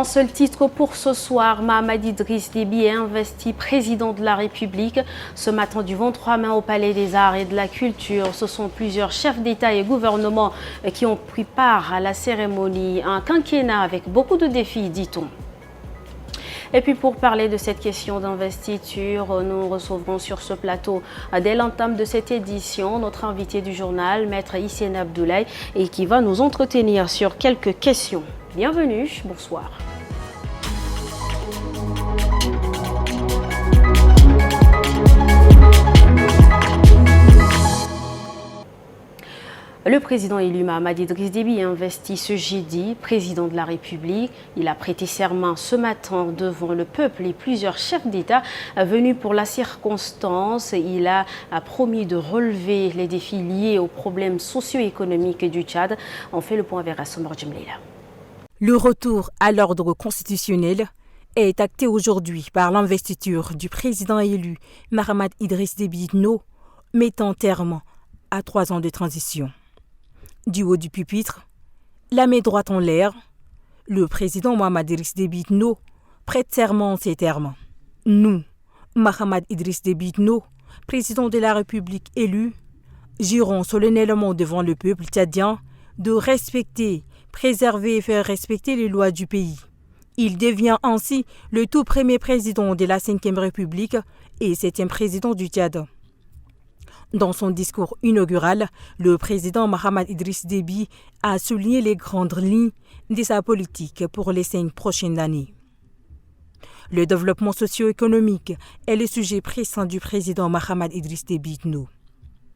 Un seul titre pour ce soir, Mahamat Idriss Déby est investi président de la République. Ce matin du 23 mai au Palais des Arts et de la Culture, ce sont plusieurs chefs d'État et gouvernement qui ont pris part à la cérémonie. Un quinquennat avec beaucoup de défis, dit-on. Et puis pour parler de cette question d'investiture, nous recevrons sur ce plateau, dès l'entame de cette édition, notre invité du journal, Maître Hissène Abdoulaye, et qui va nous entretenir sur quelques questions. Bienvenue, bonsoir. Le président élu Mahamat Idriss Déby est investi ce jeudi président de la République. Il a prêté serment ce matin devant le peuple et plusieurs chefs d'État venus pour la circonstance. Il a promis de relever les défis liés aux problèmes socio-économiques du Tchad. On fait le point avec Rassoumor Djemleila. Le retour à l'ordre constitutionnel est acté aujourd'hui par l'investiture du président élu Mahamat Idriss Déby No, mettant terme à 3 ans de transition. Du haut du pupitre, la main droite en l'air, le président Mahamat Idriss Déby No prête serment en ces termes. Nous, Mahamat Idriss Déby No, président de la République élu, jurons solennellement devant le peuple tchadien de respecter, préserver et faire respecter les lois du pays. Il devient ainsi le tout premier président de la 5e République et 7e président du Tchad. Dans son discours inaugural, le président Mahamat Idriss Déby a souligné les grandes lignes de sa politique pour les 5 prochaines années. Le développement socio-économique est le sujet pressant du président Mahamat Idriss Déby No.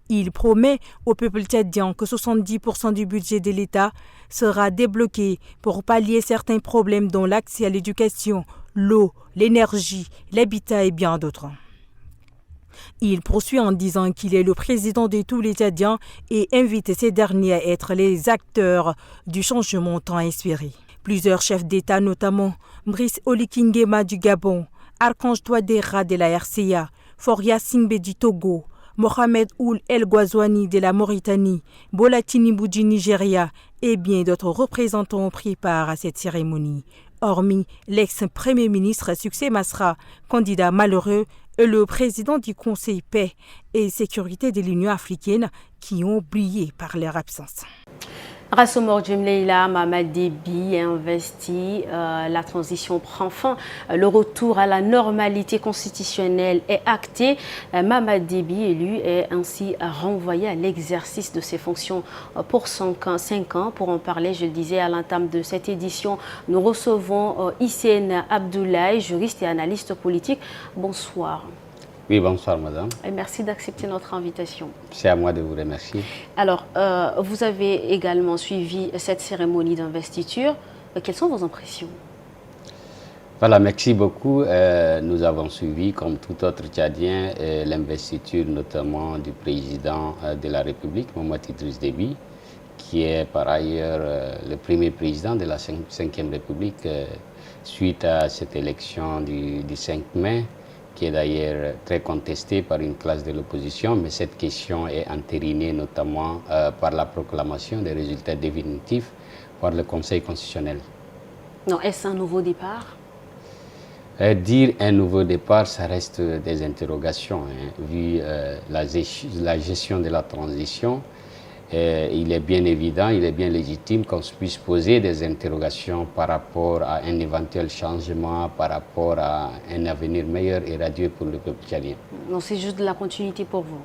Il promet au peuple tchadien que 70% du budget de l'État sera débloqué pour pallier certains problèmes dont l'accès à l'éducation, l'eau, l'énergie, l'habitat et bien d'autres. Il poursuit en disant qu'il est le président de tous les Tchadiens et invite ces derniers à être les acteurs du changement tant espéré. Plusieurs chefs d'État, notamment Brice Oligui Nguema du Gabon, Archange Touadéra de la RCA, Faure Singbe du Togo, Mohamed Ould El Ghazouani de la Mauritanie, Bola Tinubu du Nigeria et bien d'autres représentants ont pris part à cette cérémonie. Hormis l'ex-premier ministre Succès Masra, candidat malheureux, et le président du Conseil paix et sécurité de l'Union africaine qui ont brillé par leur absence. Rassoumor Djemleila, Mahamat Déby est investi, la transition prend fin, le retour à la normalité constitutionnelle est acté. Mahamat Déby élu est ainsi renvoyé à l'exercice de ses fonctions pour 5 ans. Pour en parler, je le disais à l'entame de cette édition, nous recevons Hissène Abdoulaye, juriste et analyste politique. Bonsoir. Oui, bonsoir madame. Et merci d'accepter notre invitation. C'est à moi de vous remercier. Alors, vous avez également suivi cette cérémonie d'investiture. Quelles sont vos impressions? Voilà, merci beaucoup. Nous avons suivi, comme tout autre Tchadien, l'investiture notamment du président de la République, Mahamat Idriss Déby, qui est par ailleurs le premier président de la 5e République suite à cette élection du 5 mai. Qui est d'ailleurs très contesté par une classe de l'opposition, mais cette question est entérinée notamment par la proclamation des résultats définitifs par le Conseil constitutionnel. Non, est-ce un nouveau départ? Dire un nouveau départ, ça reste des interrogations, hein, vu la gestion de la transition. Il est bien évident, il est bien légitime qu'on puisse poser des interrogations par rapport à un éventuel changement, par rapport à un avenir meilleur et radieux pour le peuple tchadien. Non, c'est juste de la continuité pour vous?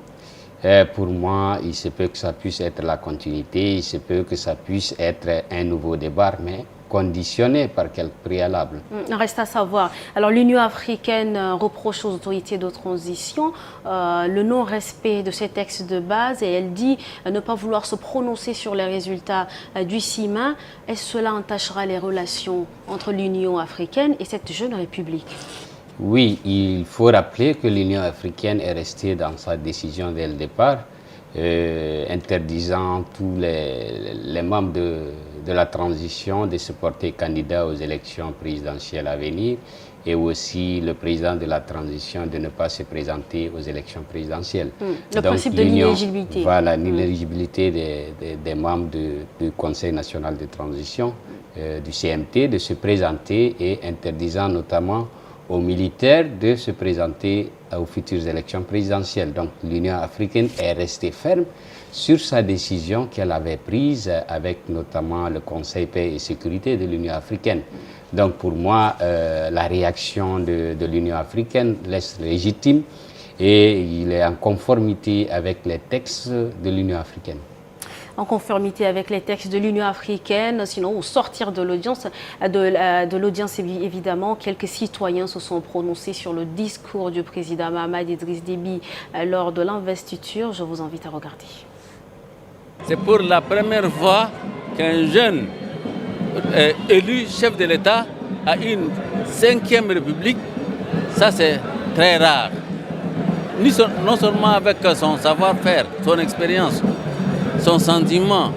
Pour moi, il se peut que ça puisse être la continuité, il se peut que ça puisse être un nouveau départ, mais conditionné par quelques préalables. Reste à savoir. Alors l'Union africaine reproche aux autorités de transition le non-respect de ces textes de base et elle dit ne pas vouloir se prononcer sur les résultats du 6 mai. Est-ce cela entachera les relations entre l'Union africaine et cette jeune république? Oui, il faut rappeler que l'Union africaine est restée dans sa décision dès le départ, interdisant tous les membres de la transition de se porter candidat aux élections présidentielles à venir et aussi le président de la transition de ne pas se présenter aux élections présidentielles. Le principe de l'inéligibilité. Voilà, l'inéligibilité des membres du Conseil national de transition, du CNT, de se présenter et interdisant notamment aux militaires de se présenter aux futures élections présidentielles. Donc l'Union africaine est restée ferme sur sa décision qu'elle avait prise avec notamment le Conseil paix et sécurité de l'Union africaine. Donc pour moi, la réaction de l'Union africaine reste légitime et il est en conformité avec les textes de l'Union africaine. En conformité avec les textes de l'Union africaine, sinon au sortir de l'audience, évidemment, quelques citoyens se sont prononcés sur le discours du président Mahamat Idriss Déby lors de l'investiture. Je vous invite à regarder. C'est pour la première fois qu'un jeune élu chef de l'État a une 5e république. Ça, c'est très rare. Non seulement avec son savoir-faire, son expérience, son sentiment,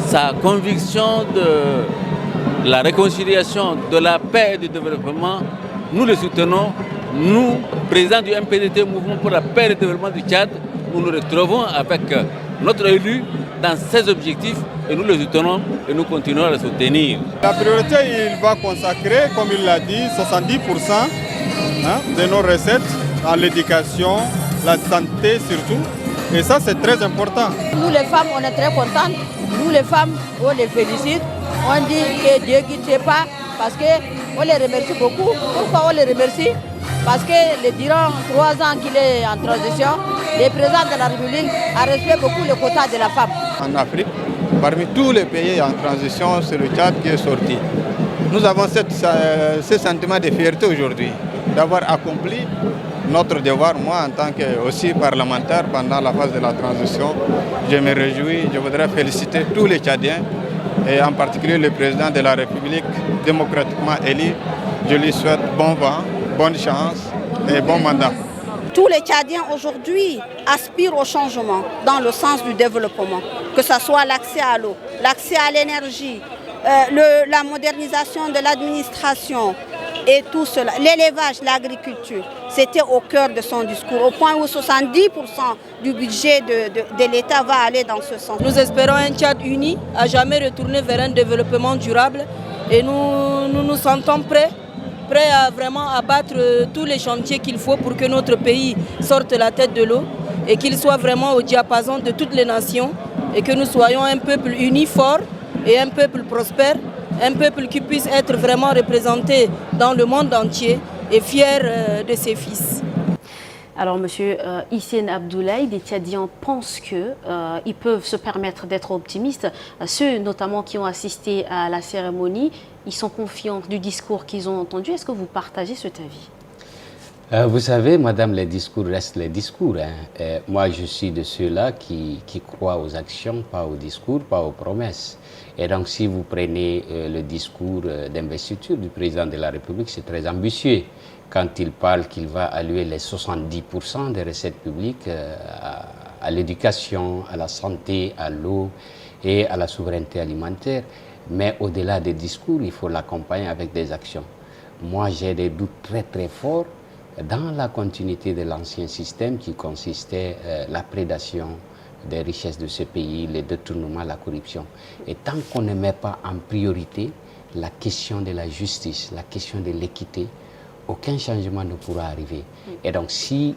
sa conviction de la réconciliation, de la paix et du développement, nous le soutenons. Nous, présidents du MPDT, Mouvement pour la paix et le développement du Tchad, nous nous retrouvons avec notre élu dans ses objectifs et nous le soutenons et nous continuons à le soutenir. La priorité, il va consacrer, comme il l'a dit, 70% de nos recettes à l'éducation, la santé surtout. Et ça, c'est très important. Nous, les femmes, on est très contentes. Nous, les femmes, on les félicite. On dit que Dieu ne quitte pas parce qu'on les remercie beaucoup. Pourquoi on les remercie? Parce que durant 3 ans qu'il est en transition, le président de la République a respecté beaucoup le quota de la femme. En Afrique, parmi tous les pays en transition, c'est le Tchad qui est sorti. Nous avons ce sentiment de fierté aujourd'hui, d'avoir accompli notre devoir. Moi, en tant que aussi parlementaire pendant la phase de la transition, je me réjouis, je voudrais féliciter tous les Tchadiens et en particulier le président de la République démocratiquement élu. Je lui souhaite bon vent, bonne chance et bon mandat. Tous les Tchadiens aujourd'hui aspirent au changement dans le sens du développement, que ce soit l'accès à l'eau, l'accès à l'énergie, la modernisation de l'administration et tout cela, l'élevage, l'agriculture. C'était au cœur de son discours, au point où 70% du budget de l'État va aller dans ce sens. Nous espérons un Tchad uni, à jamais retourner vers un développement durable et nous nous sentons prêts à vraiment abattre tous les chantiers qu'il faut pour que notre pays sorte la tête de l'eau et qu'il soit vraiment au diapason de toutes les nations et que nous soyons un peuple uni, fort et un peuple prospère, un peuple qui puisse être vraiment représenté dans le monde entier et fier de ses fils. Alors, Monsieur Hissène Abdoulaye, des Tchadiens pensent qu'ils peuvent se permettre d'être optimistes. Ceux notamment qui ont assisté à la cérémonie, ils sont confiants du discours qu'ils ont entendu. Est-ce que vous partagez cet avis? Vous savez, madame, les discours restent les discours. Moi, je suis de ceux-là qui croient aux actions, pas aux discours, pas aux promesses. Et donc, si vous prenez le discours d'investiture du président de la République, c'est très ambitieux. Quand il parle qu'il va allouer les 70% des recettes publiques à l'éducation, à la santé, à l'eau et à la souveraineté alimentaire. Mais au-delà des discours, il faut l'accompagner avec des actions. Moi, j'ai des doutes très très forts dans la continuité de l'ancien système qui consistait la prédation des richesses de ce pays, les détournements, la corruption. Et tant qu'on ne met pas en priorité la question de la justice, la question de l'équité, aucun changement ne pourra arriver. Et donc si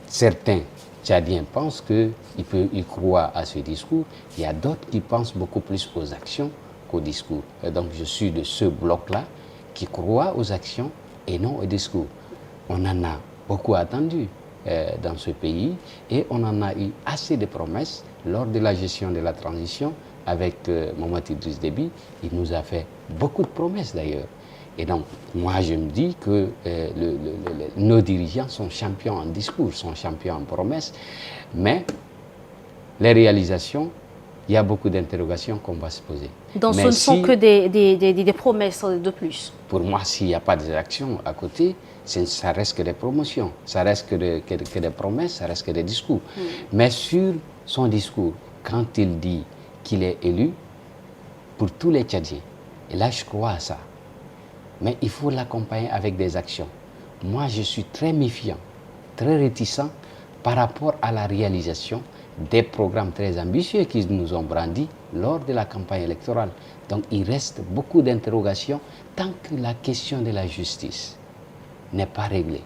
certains Tchadiens pensent qu'ils croient à ce discours, il y a d'autres qui pensent beaucoup plus aux actions qu'au discours. Et donc je suis de ce bloc-là qui croit aux actions et non au discours. On en a beaucoup attendu dans ce pays et on en a eu assez de promesses lors de la gestion de la transition avec Mahamat Idriss Déby. Il nous a fait beaucoup de promesses d'ailleurs. Et donc, moi, je me dis que nos dirigeants sont champions en discours, sont champions en promesses, mais les réalisations, il y a beaucoup d'interrogations qu'on va se poser. Donc, ce ne sont que des promesses de plus. Pour moi, s'il n'y a pas d'actions à côté, ça reste que des promotions, ça reste que des promesses, ça reste que des discours. Mais sur son discours, quand il dit qu'il est élu pour tous les Tchadiens, et là, je crois à ça. mais il faut l'accompagner avec des actions. Moi, je suis très méfiant, très réticent par rapport à la réalisation des programmes très ambitieux qu'ils nous ont brandis lors de la campagne électorale. Donc il reste beaucoup d'interrogations tant que la question de la justice n'est pas réglée,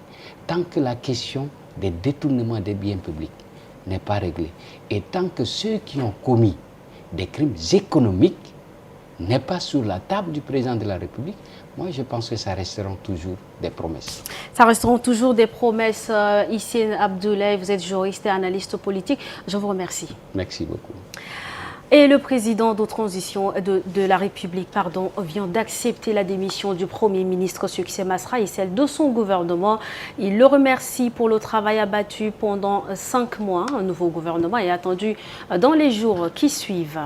tant que la question des détournements des biens publics n'est pas réglée, et tant que ceux qui ont commis des crimes économiques n'est pas sur la table du président de la République, moi je pense que ça resteront toujours des promesses. Ça resteront toujours des promesses. Hissène Abdoulaye, vous êtes juriste et analyste politique. Je vous remercie. Merci beaucoup. Et le président de la République vient d'accepter la démission du Premier ministre Succès Masra et celle de son gouvernement. Il le remercie pour le travail abattu pendant 5 mois. Un nouveau gouvernement est attendu dans les jours qui suivent.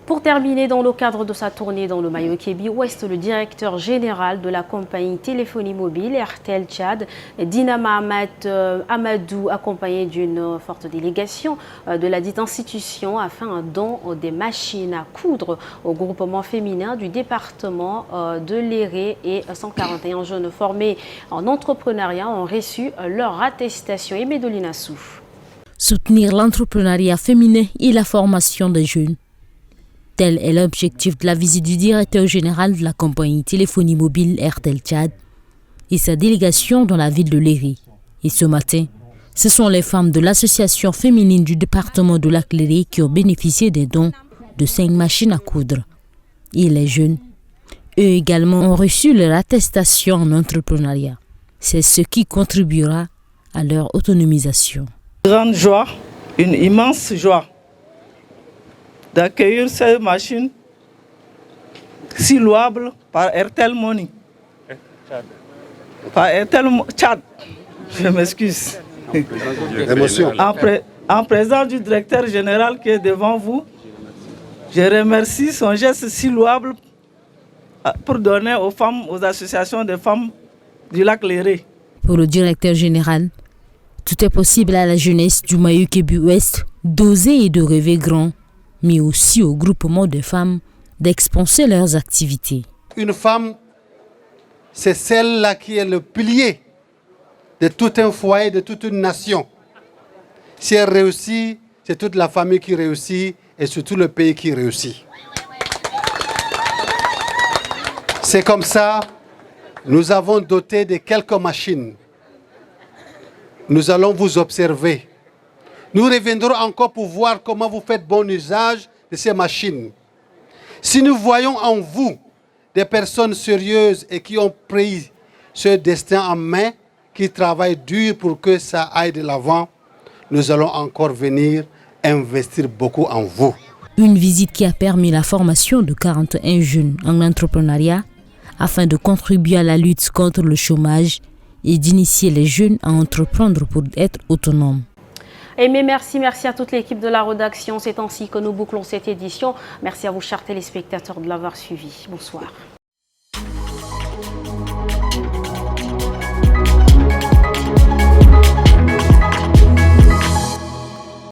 Pour terminer, dans le cadre de sa tournée dans le Mayo-Kébi Ouest, le directeur général de la compagnie téléphonie mobile RTL Tchad, Dina Mahamat Amadou, accompagné d'une forte délégation de la dite institution, a fait un don des machines à coudre au groupement féminin du département de l'Éré, et 141 jeunes formés en entrepreneuriat ont reçu leur attestation. Et Médolina Souf. Soutenir l'entrepreneuriat féminin et la formation des jeunes. Tel est l'objectif de la visite du directeur général de la compagnie téléphonie mobile RTL Tchad et sa délégation dans la ville de Léré. Et ce matin, ce sont les femmes de l'association féminine du département de Lac-Léré qui ont bénéficié des dons de 5 machines à coudre. Et les jeunes, eux également, ont reçu leur attestation en entrepreneuriat. C'est ce qui contribuera à leur autonomisation. Grande joie, une immense joie d'accueillir ces machines si louables par RTL Money. Par RTL Tchad, je m'excuse. En présence du directeur général qui est devant vous, je remercie son geste si louable pour donner aux femmes, aux associations de femmes du Lac-Léré. Pour le directeur général, tout est possible à la jeunesse du Mayo-Kébi Ouest d'oser et de rêver grand, mais aussi au groupement de femmes d'expanser leurs activités. Une femme, c'est celle-là qui est le pilier de tout un foyer, de toute une nation. Si elle réussit, c'est toute la famille qui réussit et surtout le pays qui réussit. C'est comme ça, nous avons doté de quelques machines. Nous allons vous observer. Nous reviendrons encore pour voir comment vous faites bon usage de ces machines. Si nous voyons en vous des personnes sérieuses et qui ont pris ce destin en main, qui travaillent dur pour que ça aille de l'avant, nous allons encore venir investir beaucoup en vous. Une visite qui a permis la formation de 41 jeunes en entrepreneuriat afin de contribuer à la lutte contre le chômage et d'initier les jeunes à entreprendre pour être autonomes. Merci à toute l'équipe de la rédaction. C'est ainsi que nous bouclons cette édition. Merci à vous, chers téléspectateurs, de l'avoir suivi. Bonsoir.